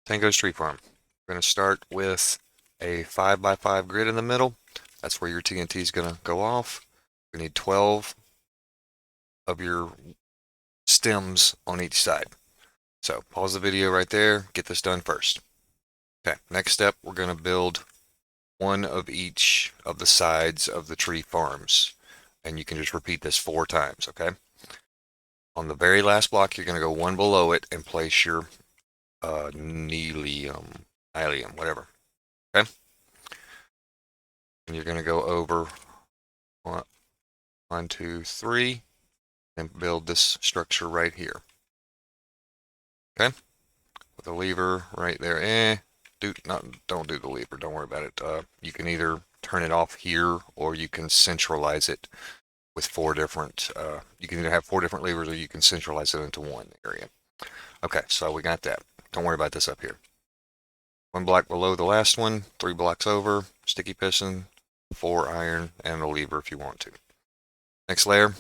Tango's tree farm. We're going to start with a 5x5 grid in the middle. That's where your TNT is going to go off. We need 12 of your stems on each side. So pause the video right there, get this done first. Okay, next step, we're going to build one of each of the sides of the tree farms. And you can just repeat this 4 times, okay? On the very last block, you're going to go one below it and place your nylium, whatever, okay? And you're going to go over 1, 2, 3, and build this structure right here. Okay? With a lever right there. Don't do the lever. Don't worry about it. You can either turn it off here, or you can centralize it with 4 different. You can either have 4 different levers, or you can centralize it into one area. Okay, so we got that. Don't worry about this up here. 1 block below the last one, 3 blocks over, sticky piston, 4 iron, and a lever if you want to. Next layer.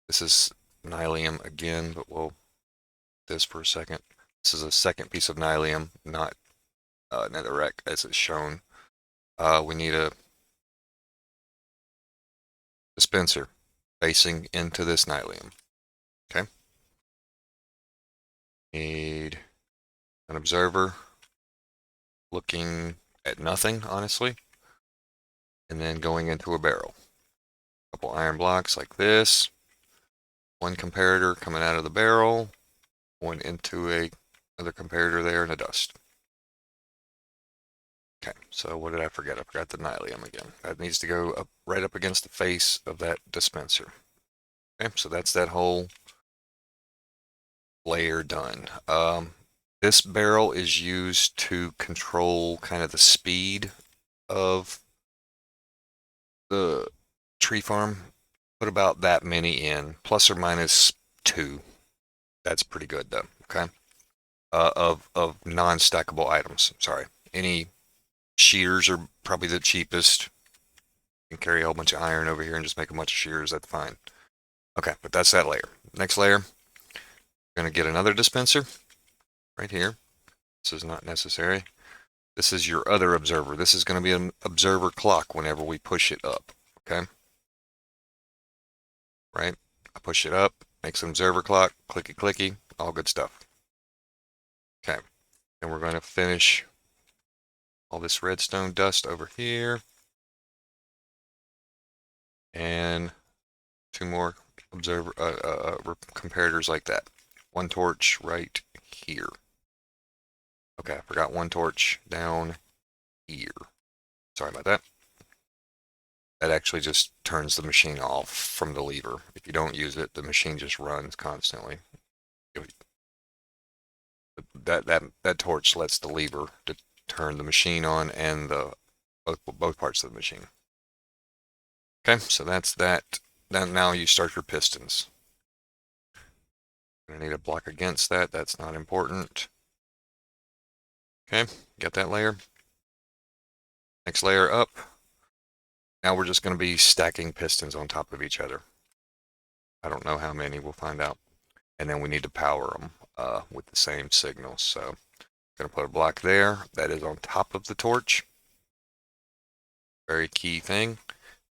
This is nylium again, but we'll do this for a second. This is a second piece of nylium, not netherrack as it's shown. We need a dispenser facing into this nylium. Okay. Need an observer looking at nothing, honestly, and then going into a barrel. A couple iron blocks like this. 1 comparator coming out of the barrel, one into another comparator there in the dust. Okay, so what did I forget? I forgot the nylium again. That needs to go up right up against the face of that dispenser. Okay, so that's that whole layer done. This barrel is used to control kind of the speed of the tree farm. Put about that many in, plus or minus 2. That's pretty good though. Okay, of non-stackable items. Sorry, any shears are probably the cheapest. You can carry a whole bunch of iron over here and just make a bunch of shears. That's fine. Okay, but that's that layer. Next layer, we're going to get another dispenser right here. This is not necessary. This is your other observer. This is going to be an observer clock whenever we push it up. Okay? Right? I push it up, makes an observer clock, clicky clicky, all good stuff. Okay. And we're going to finish all this redstone dust over here. And 2 more observer comparators like that. 1 torch right here. Okay, I forgot 1 torch down here. Sorry about that. That actually just turns the machine off from the lever. If you don't use it, the machine just runs constantly. That torch lets the lever to turn the machine on and both parts of the machine. Okay, so that's that. Then now you start your pistons. Gonna need a block against that. That's not important. Okay, got that layer. Next layer up. Now we're just going to be stacking pistons on top of each other. I don't know how many, we'll find out. And then we need to power them with the same signal. So I'm going to put a block there that is on top of the torch. Very key thing.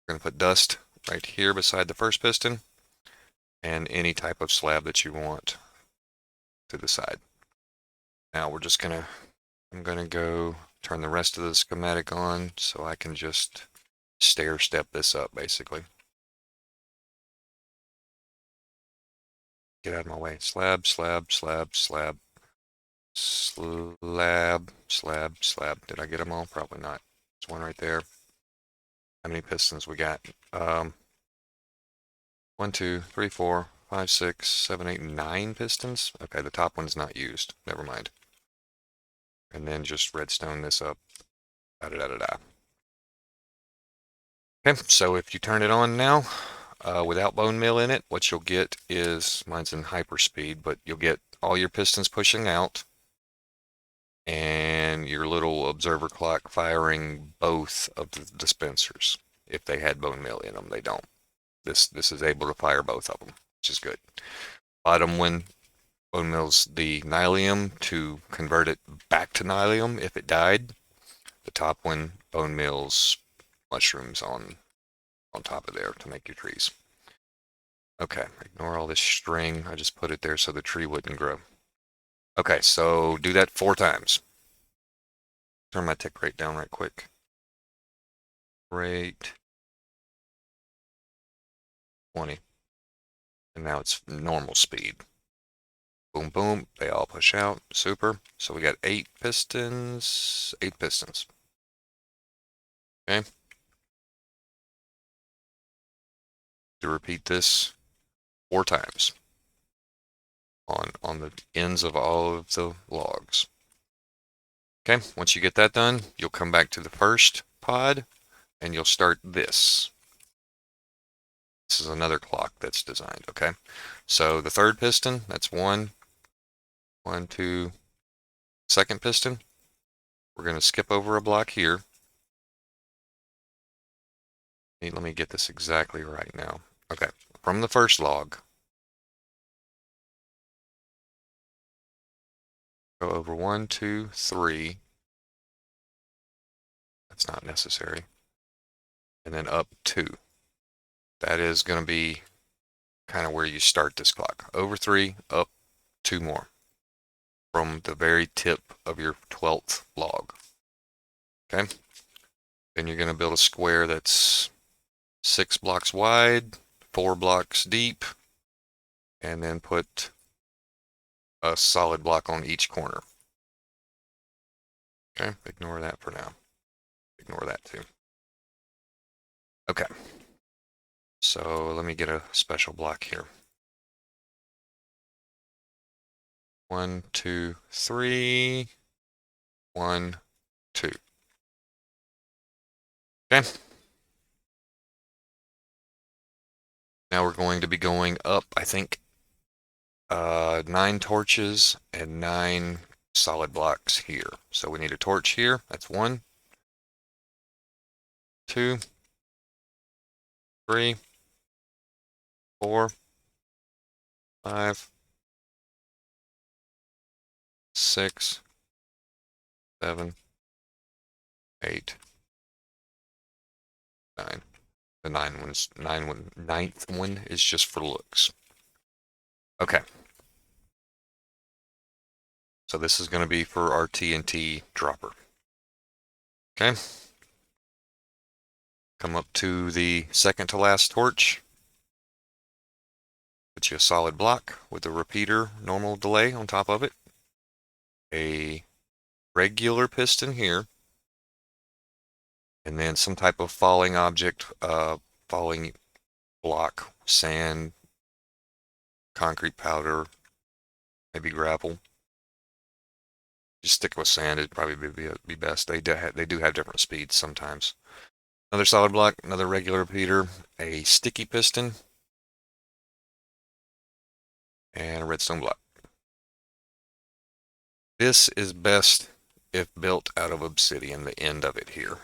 We're going to put dust right here beside the first piston, and any type of slab that you want to the side. Now we're just going to, I'm going to go turn the rest of the schematic on so I can just stair step this up basically. Get out of my way. Slab, slab, slab, slab, slab, slab, slab. Did I get them all? Probably not. There's 1 right there. How many pistons we got? 1, 2, 3, 4, 5, 6, 7, 8, 9 pistons. Okay, the top one's not used. Never mind. And then just redstone this up. Da da da da da. Okay, so if you turn it on now, without bone meal in it, what you'll get is, mine's in hyperspeed, but you'll get all your pistons pushing out and your little observer clock firing both of the dispensers. If they had bone meal in them, they don't. This is able to fire both of them, which is good. Bottom one bone mills the nylium to convert it back to nylium if it died. The top one bone mills mushrooms on top of there to make your trees. Okay, ignore all this string. I just put it there so the tree wouldn't grow. Okay, so do that 4 times. Turn my tick rate down right quick. Rate 20. And now it's normal speed. Boom, boom. They all push out. Super. So we got 8 pistons. 8 pistons. Okay. To repeat this 4 times on the ends of all of the logs. Okay. Once you get that done, you'll come back to the first pod and you'll start this. This is another clock that's designed. Okay. So the third piston, that's 1, 1, 2. Second piston, we're going to skip over a block here. Let me get this exactly right now. Okay, from the first log, go over 1, 2, 3. That's not necessary. And then up 2. That is going to be kind of where you start this clock. Over 3, up 2 more. From the very tip of your 12th log. Okay? Then you're going to build a square that's 6 blocks wide, 4 blocks deep, and then put a solid block on each corner. Okay, ignore that for now. Ignore that too. Okay, so let me get a special block here. 1, 2, 3. 1, 2. Okay. Now we're going to be going up, I think, 9 torches and 9 solid blocks here. So we need a torch here. That's 1, 2, 3, 4, 5, 6, 7, 8, 9. The ninth one is just for looks. Okay. So this is going to be for our TNT dropper. Okay. Come up to the second to last torch. Put you a solid block with a repeater normal delay on top of it. A regular piston here. And then some type of falling object, falling block, sand, concrete powder, maybe gravel. Just stick with sand, it'd probably be best. They do have different speeds sometimes. Another solid block, another regular repeater, a sticky piston, and a redstone block. This is best if built out of obsidian, the end of it here.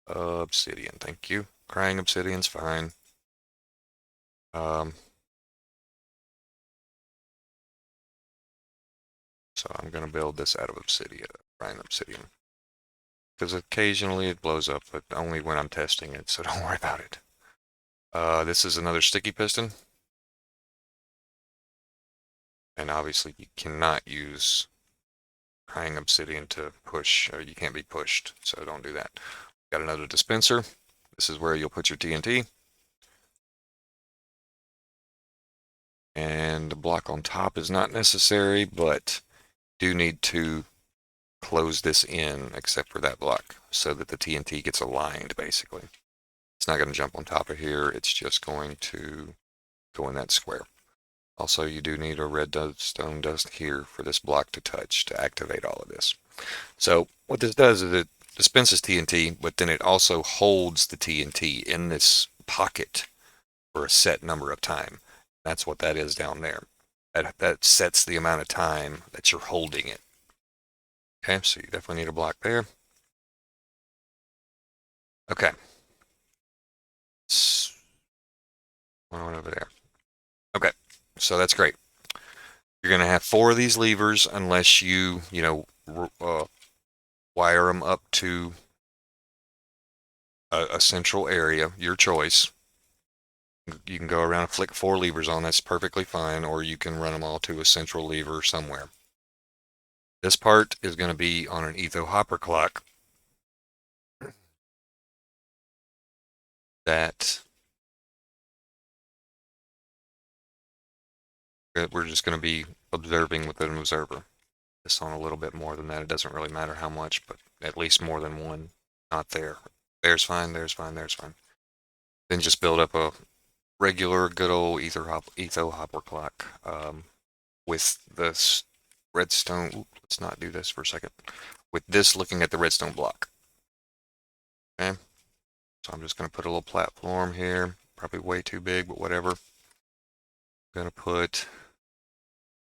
Obsidian, thank you. Crying obsidian's fine. So I'm going to build this out of obsidian, crying obsidian. Because occasionally it blows up, but only when I'm testing it, so don't worry about it. This is another sticky piston. And obviously you cannot use crying obsidian to push, or you can't be pushed, so don't do that. Got another dispenser. This is where you'll put your TNT. And the block on top is not necessary, but do need to close this in except for that block so that the TNT gets aligned basically. It's not going to jump on top of here, it's just going to go in that square. Also, you do need a redstone dust here for this block to touch to activate all of this. So what this does is it dispenses TNT, but then it also holds the TNT in this pocket for a set number of time. That's what that is down there. That sets the amount of time that you're holding it. Okay, so you definitely need a block there. Okay. One over there. Okay, so that's great. You're going to have 4 of these levers unless you wire them up to a central area, your choice. You can go around and flick 4 levers on, that's perfectly fine, or you can run them all to a central lever somewhere. This part is going to be on an Etho hopper clock that we're just going to be observing with an observer. This on a little bit more than that. It doesn't really matter how much, but at least more than one. Not there. There's fine, there's fine, there's fine. Then just build up a regular good old Etho hopper clock with this redstone. Ooh, let's not do this for a second. With this looking at the redstone block. Okay. So I'm just going to put a little platform here. Probably way too big, but whatever. I'm going to put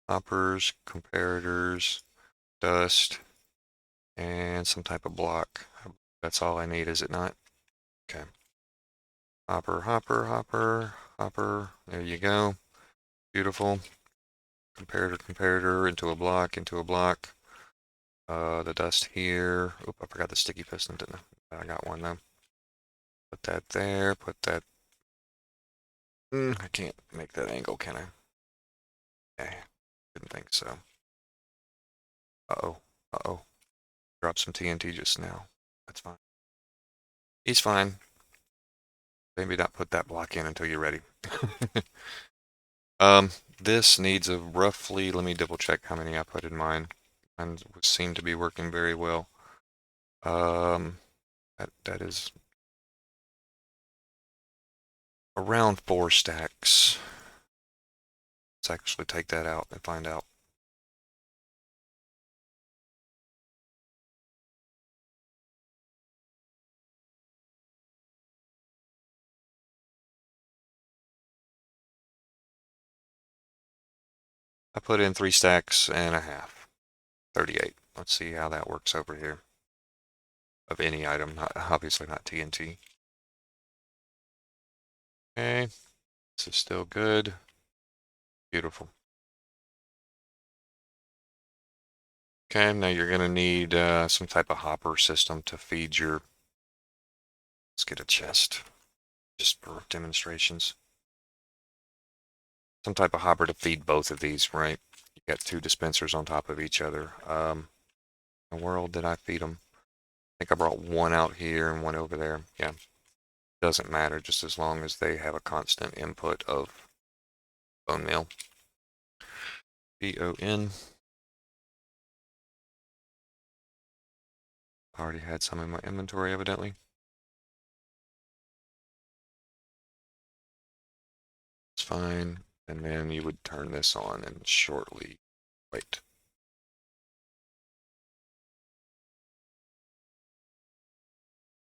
hoppers, comparators, dust, and some type of block. That's all I need, is it not? Okay. Hopper, hopper, hopper, hopper. There you go. Beautiful. Comparator, comparator, into a block, into a block. The dust here. Oop, I forgot the sticky piston, didn't I? I got one though. Put that there, put that. I can't make that angle, can I? Okay, didn't think so. Uh-oh, uh-oh. Dropped some TNT just now. That's fine. He's fine. Maybe not put that block in until you're ready. This needs a roughly, let me double check how many I put in mine. Mine seemed to be working very well. That is around 4 stacks. Let's actually take that out and find out. I put in 3 stacks and a half. 38. Let's see how that works over here. Of any item, obviously not TNT. Okay, this is still good. Beautiful. Okay, now you're going to need some type of hopper system to feed your... Let's get a chest, just for demonstrations. Some type of hopper to feed both of these, right? You got 2 dispensers on top of each other. In the world did I feed them? I think I brought one out here and one over there. Yeah, doesn't matter, just as long as they have a constant input of bone meal. BON. Already had some in my inventory, evidently. It's fine. And then you would turn this on and shortly wait.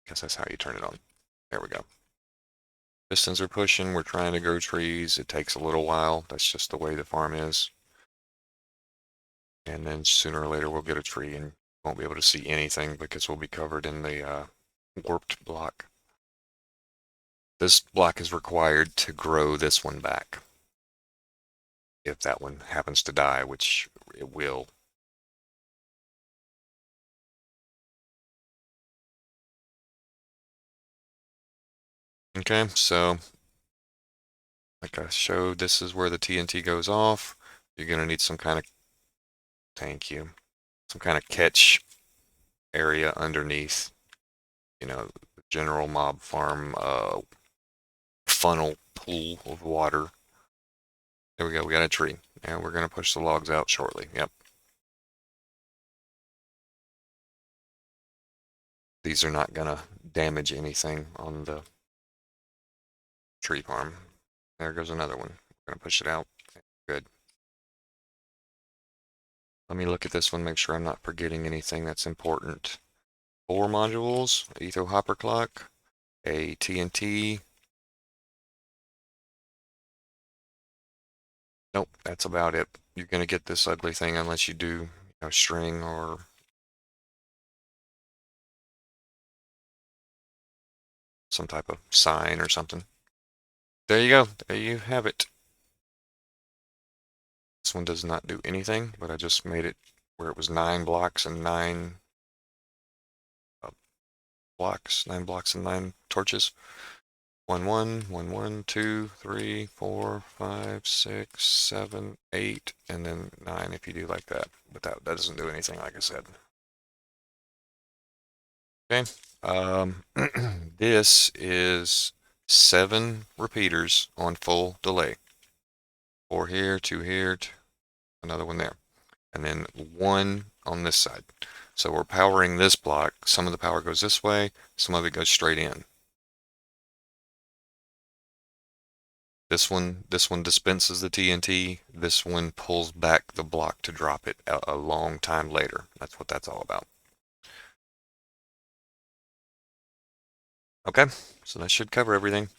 Guess that's how you turn it on. There we go. Pistons are pushing. We're trying to grow trees. It takes a little while. That's just the way the farm is. And then sooner or later we'll get a tree and won't be able to see anything because we'll be covered in the warped block. This block is required to grow this one back. If that one happens to die, which it will. Okay, so like I showed, this is where the TNT goes off. You're going to need some kind of, thank you, some kind of catch area underneath, the general mob farm funnel pool of water. There we go, we got a tree. And we're going to push the logs out shortly. Yep. These are not going to damage anything on the tree farm. There goes another one. We're going to push it out. Good. Let me look at this one, make sure I'm not forgetting anything that's important. 4 modules, Etho hopper clock, a TNT. Nope, that's about it. You're going to get this ugly thing unless you do string or some type of sign or something. There you go. There you have it. This one does not do anything, but I just made it where it was 9 blocks and 9 blocks, 9 blocks and 9 torches. 1, 1, 1, 1, 2, 3, 4, 5, 6, 7, 8, and then 9 if you do like that. But that doesn't do anything, like I said. Okay. This is 7 repeaters on full delay. 4 here, 2 here, another one there. And then 1 on this side. So we're powering this block. Some of the power goes this way, some of it goes straight in. This one dispenses the TNT. This one pulls back the block to drop it a long time later. That's what that's all about. Okay, so that should cover everything.